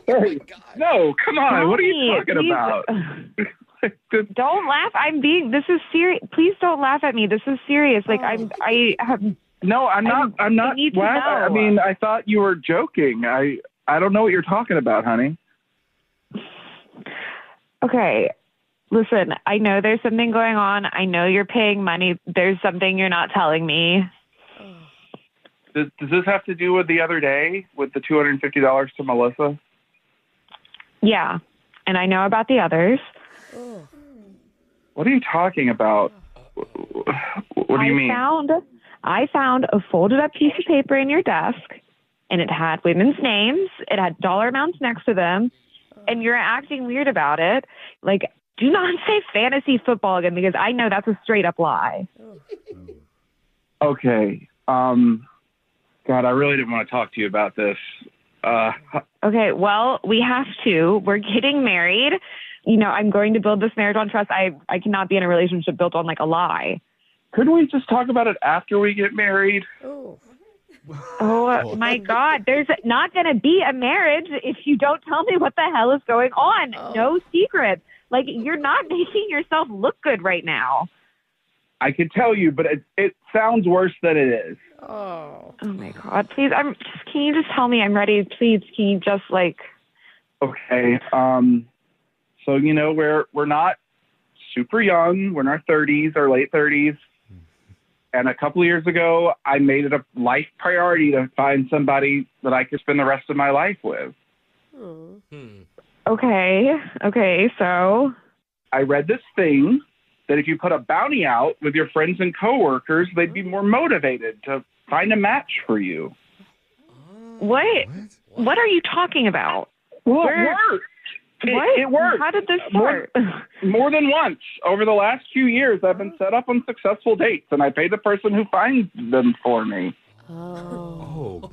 Hey, no, come on. What are you talking Please. about? Don't laugh. This is serious. Please don't laugh at me. This is serious. Like, I have. No, I'm not. I'm not. need to What? know. I mean, I thought you were joking. I don't know what you're talking about, honey. Okay. Listen, I know there's something going on. I know you're paying money. There's something you're not telling me. Does this have to do with the other day with the $250 to Melissa? Yeah. And I know about the others. What are you talking about? What do you mean? I found a folded up piece of paper in your desk, and it had women's names. It had dollar amounts next to them, and you're acting weird about it. Like, do not say fantasy football again because I know that's a straight up lie. Okay. God, I really didn't want to talk to you about this. Okay, well, we have to. We're getting married. You know, I'm going to build this marriage on trust. I cannot be in a relationship built on like a lie. Couldn't we just talk about it after we get married? Oh my God. There's not going to be a marriage if you don't tell me what the hell is going on. No secrets. Like, you're not making yourself look good right now. I could tell you, but it sounds worse than it is. Oh my God. Please, can you just tell me I'm ready? Please, can you just like... Okay. So, you know, we're not super young. We're in our 30s or late 30s. And a couple of years ago, I made it a life priority to find somebody that I could spend the rest of my life with. Okay, so? I read this thing that if you put a bounty out with your friends and coworkers, they'd be more motivated to find a match for you. What? What are you talking about? Well, it worked. It worked. How did this start? More than once. Over the last few years, I've been set up on successful dates, and I pay the person who finds them for me. Oh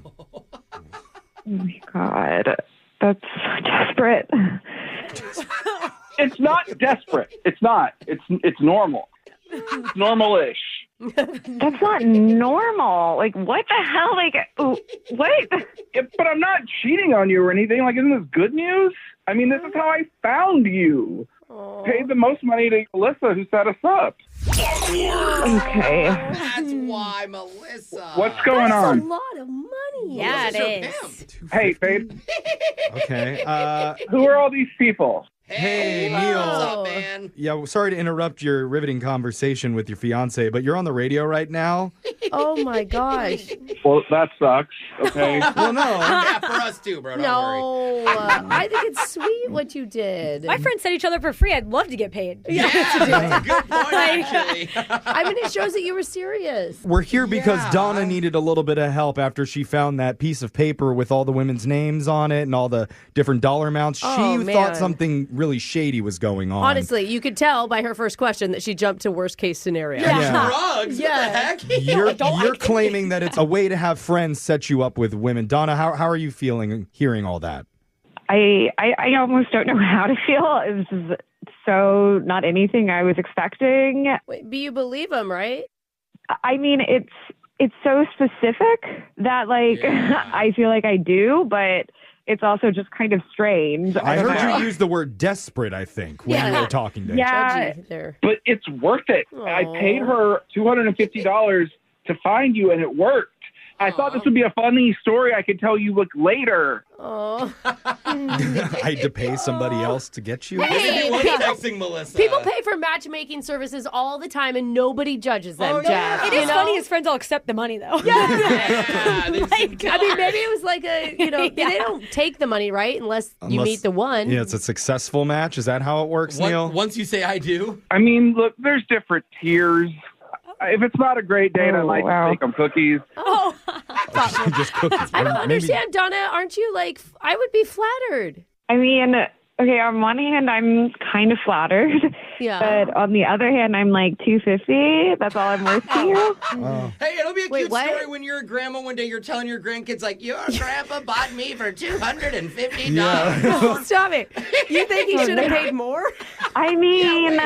my God. That's so desperate. It's not desperate. It's not. It's normal. It's normal-ish. That's not normal. Like, what the hell? Like, what? But I'm not cheating on you or anything. Like, isn't this good news? I mean, this is how I found you. Paid the most money to Melissa, who set us up. Okay. That's why, Melissa. What's going on? That's a lot of money. Yeah, it is. Hey, babe. Okay. Who are all these people? Hey, Neil. What's up, man? Yeah, well, sorry to interrupt your riveting conversation with your fiance, but you're on the radio right now. Oh my gosh. Well, that sucks. Okay. Well, no. Yeah, for us too, bro. Don't worry. I think it's sweet what you did. My friends set each other for free. I'd love to get paid. Yeah, that's a good point, actually. I mean, it shows that you were serious. We're here because Donna needed a little bit of help after she found that piece of paper with all the women's names on it and all the different dollar amounts. She thought something really shady was going on. Honestly, you could tell by her first question that she jumped to worst case scenario. Yeah. Drugs? Yeah. What the heck? You're claiming that it's a way to have friends set you up with women. Donna, how are you feeling hearing all that? I almost don't know how to feel. It was so not anything I was expecting. Wait, but you believe him, right? I mean, it's so specific that, like, I feel like I do, but it's also just kind of strange. I heard you use the word desperate, I think, when you were talking to him. Yeah, but it's worth it. I paid her $250 to find you, and it worked. I thought this would be a funny story I could tell you later. Oh. I had to pay somebody else to get you? Hey, texting Melissa. People pay for matchmaking services all the time, and nobody judges them, Jeff. It is funny his friends all accept the money, though. I mean, maybe it was like they don't take the money, right? Unless you meet the one. Yeah, it's a successful match. Is that how it works, Neil? Once you say I do. I mean, look, there's different tiers. If it's not a great date, I might just make them cookies. Oh. Just cookies. I don't understand, Donna. Aren't you like, I would be flattered. I mean, okay, on one hand, I'm kind of flattered. Yeah. But on the other hand, I'm like, $250? That's all I'm worth to you? Hey, it'll be a cute story when you're a grandma one day. You're telling your grandkids, like, your grandpa bought me for $250. Oh, stop it. You think he should have paid more? I mean...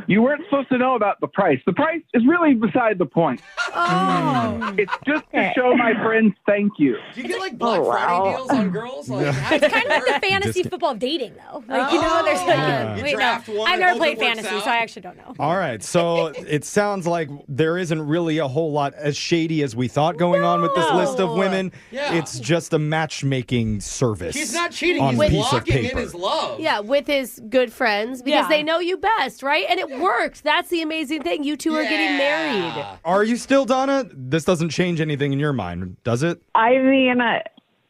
You weren't supposed to know about the price. The price is really beside the point. Oh. It's just to show my friends thank you. Do you get, like, Black Friday deals on girls? Like, It's kind of like the fantasy football dating, though. Like, there's like, wait, no. I've never played fantasy, so I actually don't know. All right, so it sounds like there isn't really a whole lot as shady as we thought going on with this list of women. Yeah. It's just a matchmaking service. He's not cheating. On He's a piece of locking in paper. his love. Yeah, with his good friends because they know you best, right? And it worked. That's the amazing thing. You two are getting married. Are you still, Donna? This doesn't change anything in your mind, does it? I mean...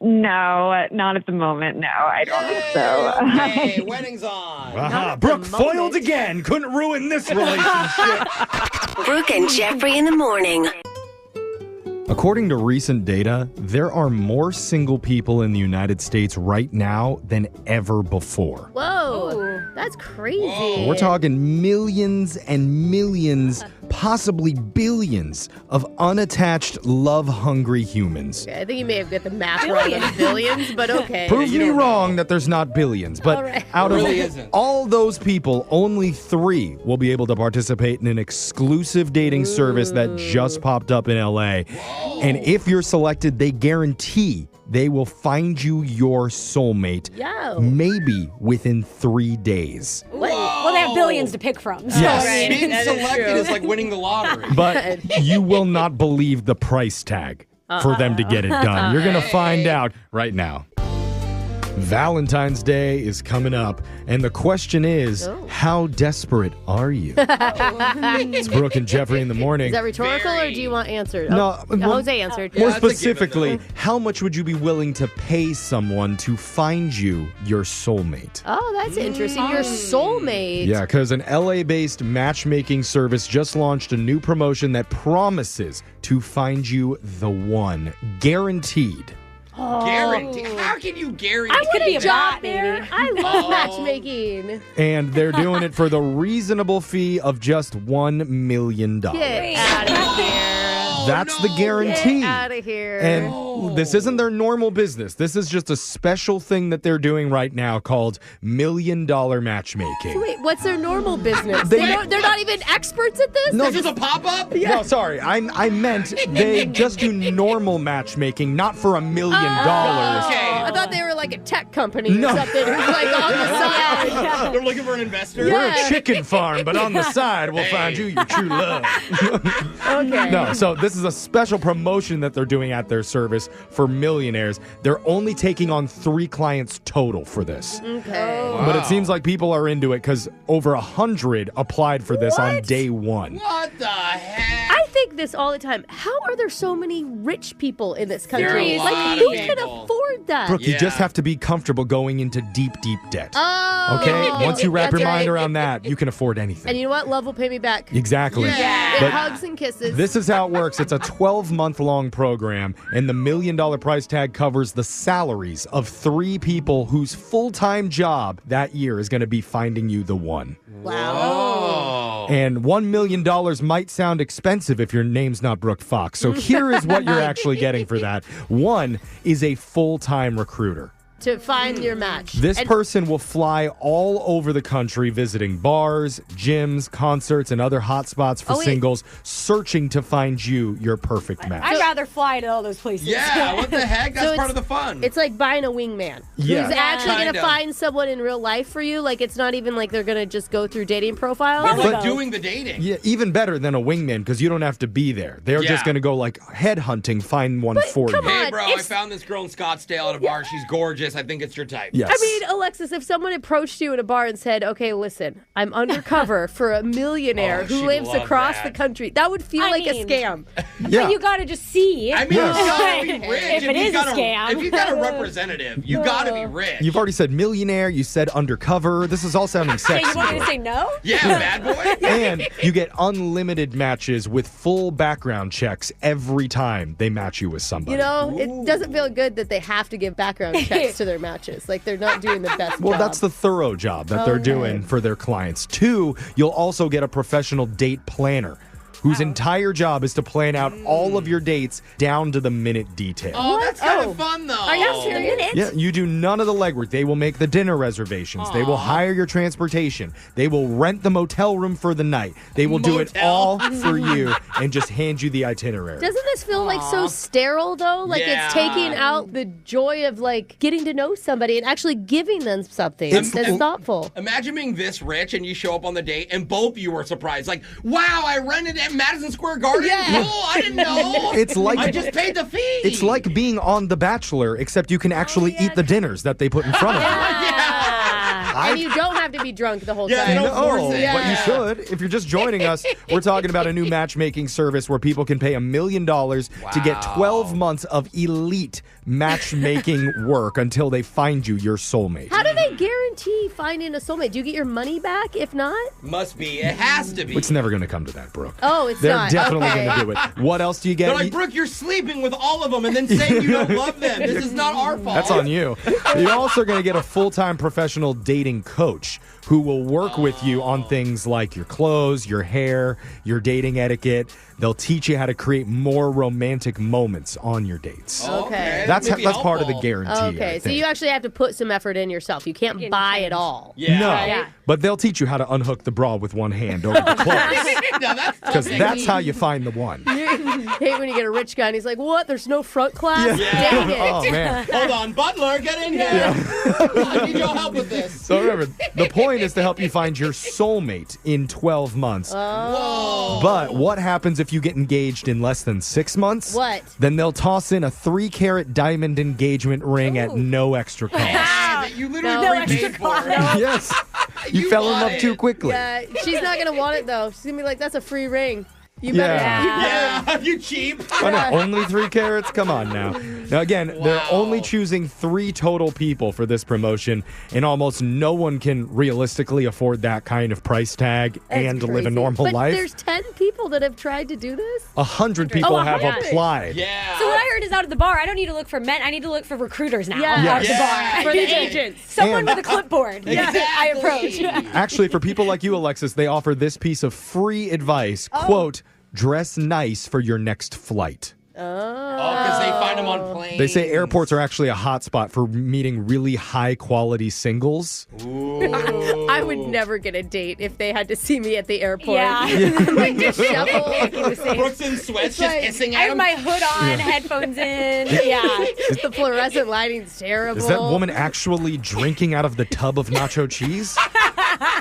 No, not at the moment. No, I don't think so. Okay, wedding's on. Brooke foiled again. Couldn't ruin this relationship. Brooke and Jeffrey in the morning. According to recent data, there are more single people in the United States right now than ever before. Whoa. That's crazy. We're talking millions and millions, possibly billions of unattached, love-hungry humans. Okay, I think you may have got the math wrong on billions, but okay. Prove me wrong that there's not billions, but out of all those people, only 3 will be able to participate in an exclusive dating service that just popped up in LA. And if you're selected, they guarantee they will find you your soulmate, maybe within 3 days. Well, they have billions to pick from. So Yes. Being selected is like winning the lottery. But you will not believe the price tag for them to get it done. You're going to find out right now. Valentine's Day is coming up, and the question is, how desperate are you? It's Brooke and Jeffrey in the morning. Is that rhetorical, or do you want answered? No, Jose answered. More specifically, how much would you be willing to pay someone to find you your soulmate? Oh, that's interesting. Your soulmate. Yeah, because an LA-based matchmaking service just launched a new promotion that promises to find you the one. Guaranteed. Guarantee? How can you guarantee? I want be a a job bot, there. maybe. I love matchmaking. And they're doing it for the reasonable fee of just $1 million. Get out of here. That's the guarantee. Get out of here. And this isn't their normal business. This is just a special thing that they're doing right now called $1 million matchmaking. So wait, what's their normal business? They're not even experts at this? No, Is this a pop-up? No, sorry. I meant they just do normal matchmaking, not for $1 million. I thought they were like a tech company or something. Who's like on the side. They're looking for an investor? We're a chicken farm, but on the side, we'll find you your true love. Okay. No, so this is a special promotion that they're doing at their service for millionaires. They're only taking on 3 clients total for this. Okay. But it seems like people are into it because over 100 applied for this on day 1. What the heck? I think this all the time. How are there so many rich people in this country? There are a lot Like, of who can people. afford that? Brooke, you just have to be comfortable going into deep, deep debt. Oh. Okay? Once you wrap That's your mind right. around that, you can afford anything. And you know what? Love will pay me back. Exactly. Yeah. But Hugs and kisses. this is how it works. It's a 12-month-long program, and the $1 million price tag covers the salaries of 3 people whose full-time job that year is going to be finding you the one. Wow. And $1 million might sound expensive if your name's not Brooke Fox. So here is what you're actually getting for that. One is a full-time recruiter. To find your match. This person will fly all over the country visiting bars, gyms, concerts, and other hot spots for singles, searching to find you your perfect match. I'd rather fly to all those places. Yeah, what the heck? That's part of the fun. It's like buying a wingman. Yeah. Who's actually going Kind to of. find someone in real life for you. Like, it's not even like they're going to just go through dating profiles. They're like doing the dating. Yeah, even better than a wingman because you don't have to be there. They're just going to go like headhunting, find one for you. Hey, bro, I found this girl in Scottsdale at a bar. She's gorgeous. I think it's your type. Yes. I mean, Alexis, if someone approached you at a bar and said, okay, listen, I'm undercover for a millionaire who she'd lives love across that. the country, that would feel like a scam. Yeah. But you got to just see. I mean, you gotta be rich. If it is a scam. If you got a representative, you gotta be rich. You've already said millionaire, you said undercover. This is all sounding Hey, sexy. you want me to say no? Yeah, bad boy. And you get unlimited matches with full background checks every time they match you with somebody. You know, it doesn't feel good that they have to give background checks to their matches. Like, they're not doing the best Well, job. that's the thorough job that they're doing for their clients. 2, you'll also get a professional date planner whose entire job is to plan out all of your dates down to the minute detail. Oh, that's kind of fun, though. Are you serious? Yeah, you do none of the legwork. They will make the dinner reservations. They will hire your transportation. They will rent the motel room for the night. They will do it all for you and just hand you the itinerary. Doesn't this feel like so sterile, though? Like, it's taking out the joy of, like, getting to know somebody and actually giving them something that's thoughtful. Imagine being this rich and you show up on the date and both of you were surprised. Like, wow, I rented at Madison Square Garden? Yeah. Cool, I didn't know. It's like I just paid the fee. It's like being on The Bachelor, except you can actually eat the dinners that they put in front of you. And you don't have to be drunk the whole Yeah, time. don't force No, it. but you should. If you're just joining us, we're talking about a new matchmaking service where people can pay $1 million to get 12 months of elite matchmaking work until they find you your soulmate. How do they guarantee finding a soulmate? Do you get your money back if not? Must be. It has to be. It's never going to come to that, Brooke. Oh, it's They're not. definitely Okay. going to do it. What else do you get? They're like, Brooke, you're sleeping with all of them and then saying you don't love them. This is not our fault. That's on you. You're also going to get a full-time professional dating dating coach who will work with you on things like your clothes, your hair, your dating etiquette. They'll teach you how to create more romantic moments on your dates. Okay. That's part of the guarantee. Okay, so you actually have to put some effort in yourself. You can't buy it all. No, but they'll teach you how to unhook the bra with one hand over the clothes. Because that's how you find the one. You hate when you get a rich guy and he's like, what? There's no front class? Yeah. Dang it. Oh, man. Hold on, butler, get in here. I need your help with this. So remember, the point is to help you find your soulmate in 12 months. Oh. But what happens if you get engaged in less than 6 months? What? Then they'll toss in a 3-carat diamond engagement ring at no extra cost. That you literally paid for. Yes. You fell in love too quickly. Yeah, she's not going to want it, though. She's going to be like, that's a free ring. You better. Yeah, you cheap. Oh, no, only 3 carats? Come on now. Now, again, they're only choosing 3 total people for this promotion, and almost no one can realistically afford that kind of price tag and live a normal but life. There's 10 people that have tried to do this? 100 people have 100. applied. Yeah. So what I heard is out at the bar, I don't need to look for men. I need to look for recruiters now. Yeah. Out at the bar. For the agents. Someone with a clipboard. Exactly. I approach. Actually, for people like you, Alexis, they offer this piece of free advice. Quote, dress nice for your next flight. Because they find them on planes. They say airports are actually a hotspot for meeting really high-quality singles. Ooh. I would never get a date if they had to see me at the airport. Yeah. Like disheveled. Brooks in sweats just hissing I at have him. my hood on, headphones in. Yeah. The fluorescent lighting's terrible. Is that woman actually drinking out of the tub of nacho cheese?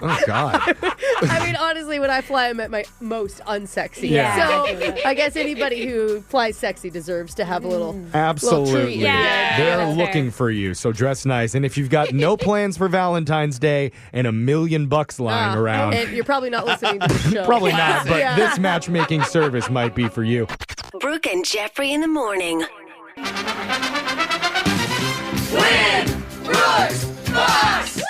Oh, God. I mean, honestly, when I fly, I'm at my most unsexy. Yeah. So I guess anybody who flies sexy deserves to have a little Absolutely. Little treat. Yeah. They're That's looking for you, so dress nice. And if you've got no plans for Valentine's Day and $1 million lying around, And you're probably not listening to the show. probably not, but Yeah. this matchmaking service might be for you. Brooke and Jeffrey in the morning. Win! Brooks! Box!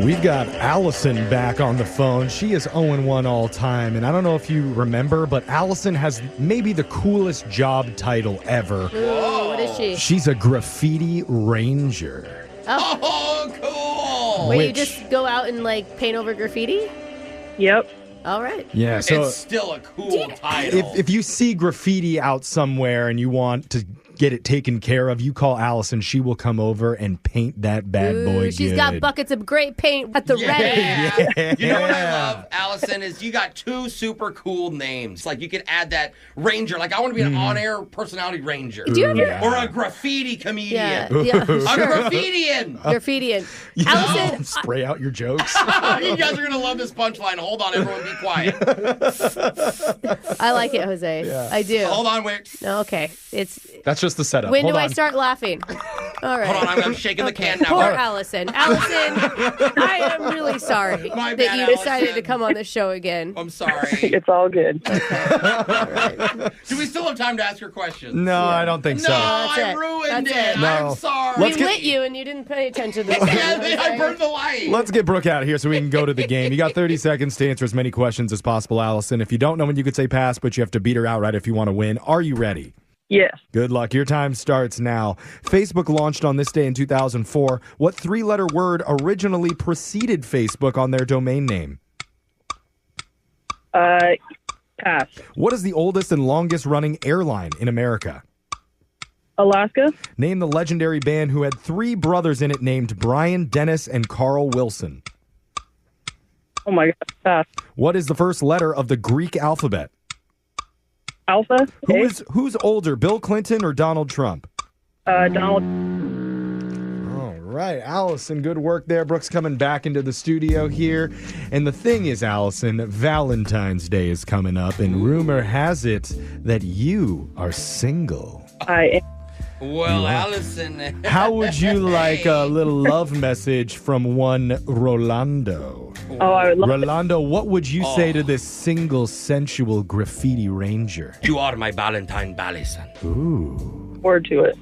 We've got Allison back on the phone. She is 0-1 all time, and I don't know if you remember, but Allison has maybe the coolest job title ever. Ooh, what is she? She's a graffiti ranger. Oh, cool. Wait, you Which- just go out and like paint over graffiti? Yep. All right. Yeah, so It's still a cool title. if you see graffiti out somewhere and you want to get it taken care of, you call Allison. She will come over and paint that bad boy She's good. got buckets of great paint at the ready. Yeah. You know what I love, Allison, is you got 2 super cool names. Like, you could add that ranger. Like, I want to be an on-air personality ranger. Do you have your... Or a graffiti comedian. Yeah, A graffitian. Graffitian. Allison, Spray out your jokes. You guys are going to love this punchline. Hold on, everyone, be quiet. I like it, Jose. I do. Hold on, wait. Okay. That's just the setup. When Hold do on. I start laughing? All right. Hold on, I'm shaking the can now. Poor All right. Allison. Allison, I am really sorry My that bad, you decided Allison. to come on the show again. I'm sorry. It's all good. Do we still have time to ask your questions? No, I don't think No, so. I ruined That's it. it. No. I'm sorry. Let's We get- lit you and you didn't pay attention to this. Yeah, I burned the light. Let's get Brooke out of here so we can go to the game. You got 30 seconds to answer as many questions as possible, Allison. If you don't know when you could say pass, but you have to beat her outright if you want to win. Are you ready? Yes. Good luck. Your time starts now. Facebook launched on this day in 2004. What 3-letter word originally preceded Facebook on their domain name? Pass. What is the oldest and longest running airline in America? Alaska. Name the legendary band who had 3 brothers in it named Brian, Dennis, and Carl Wilson. Oh my God. Pass. What is the first letter of the Greek alphabet? Alpha. Who's older, Bill Clinton or Donald Trump? Donald. All right, Allison, good work there. Brooke's coming back into the studio here. And the thing is, Allison, Valentine's Day is coming up, and rumor has it that you are single. I am. Well, Allison. How would you like a little love message from one Rolando? Oh, I would love Rolando, what would you say to this single, sensual graffiti ranger? You are my Valentine Ballison. Ooh. forward to it.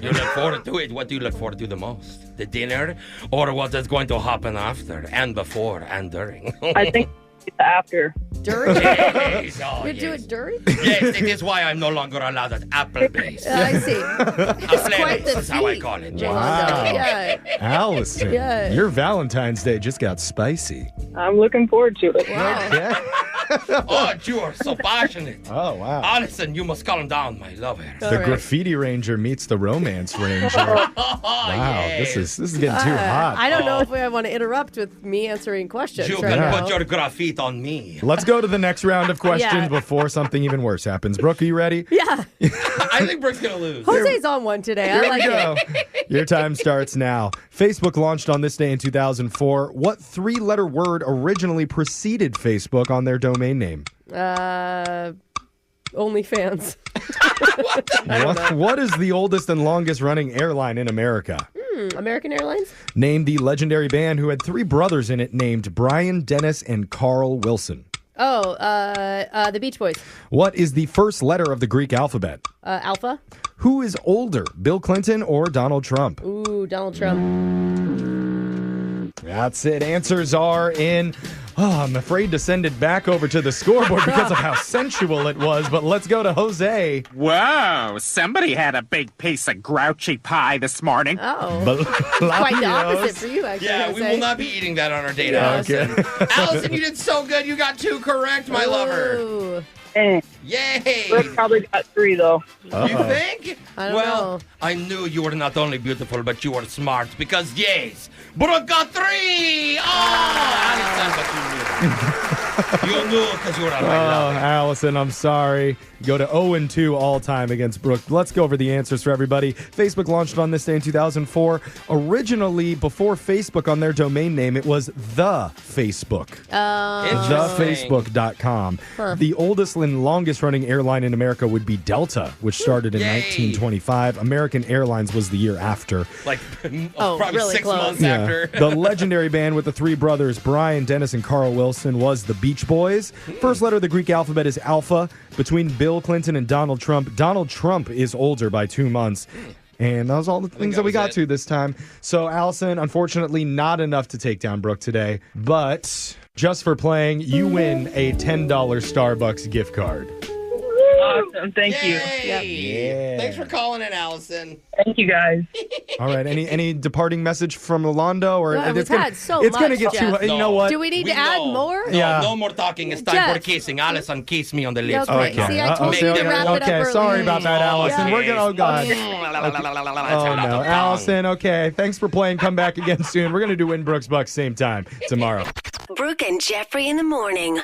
You look forward to it. What do you look forward to the most? The dinner or what is going to happen after and before and during? I think After. During? Yes, oh, You do it during? Yes, it is why I'm no longer allowed at Applebee's. I see. It's quite the That's how I feat. call it. Wow. Yeah. Allison, Yeah. your Valentine's Day just got spicy. I'm looking forward to it. Oh, you are so passionate. Oh, wow. Allison, you must calm down, my lover. The graffiti ranger meets the romance ranger. Wow, this is getting too hot. I don't know if I want to interrupt with me answering questions. You right can now. put your graffiti on me. Let's go to the next round of questions Yeah. before something even worse happens. Brooke, are you ready? Yeah. I think Brooke's going to lose. Jose's on one today. I Here like we go. it. Your time starts now. Facebook launched on this day in 2004. What three-letter word originally preceded Facebook on their domain name? OnlyFans. What is the oldest and longest running airline in America? American Airlines? Name the legendary band who had three brothers in it named Brian, Dennis, and Carl Wilson. Oh, the Beach Boys. What is the first letter of the Greek alphabet? Alpha? Who is older, Bill Clinton or Donald Trump? Ooh, Donald Trump. That's it. Answers are in. Oh, I'm afraid to send it back over to the scoreboard because of how sensual it was, but let's go to Jose. Whoa, somebody had a big piece of grouchy pie this morning. Oh. Quite the opposite for you, actually. Yeah, we will not be eating that on our date, Yeah, Allison. okay. Allison, you did so good. You got 2 correct, my lover. Ooh. Yay! Brooke probably got 3, though. You think? I don't well, know. I knew you were not only beautiful, but you were smart. Because, yes, Brooke got 3! Oh, Allison, but you knew. You knew because you were on my lover. Allison, I'm sorry. Go to 0-2 all time against Brooke. Let's go over the answers for everybody. Facebook launched on this day in 2004. Originally, before Facebook on their domain name, it was The Facebook. TheFacebook.com. Huh. The oldest and longest running airline in America would be Delta, which started in 1925. American Airlines was the year after. Like, Oh, probably really 6 close. months Yeah. after. The legendary band with the three brothers, Brian, Dennis, and Carl Wilson, was the Beach Boys. First letter of the Greek alphabet is Alpha. Between Bill Clinton and Donald Trump is older by 2 months. And that was all the things that we got to this time. So, Allison, unfortunately, not enough to take down Brooke today. But just for playing, you win a $10 Starbucks gift card. Awesome. Thank you. Yeah. Thanks for calling in, Allison. Thank you, guys. All right. Any departing message from Rolando? Or Well, we've had so it's gonna much, get Jeff. too. You know what? Do we need to add more? No, Yeah. no more talking. It's time Jeff. for kissing. Allison, kiss me on the lips Okay. right now. See, I told you to wrap it up Okay, early. sorry about that, Allison. yes. We're gonna. Oh God. Oh, Oh no, Allison. Okay, thanks for playing. Come back again soon. We're gonna do Win Brooks Bucks same time tomorrow. Brooke and Jeffrey in the morning.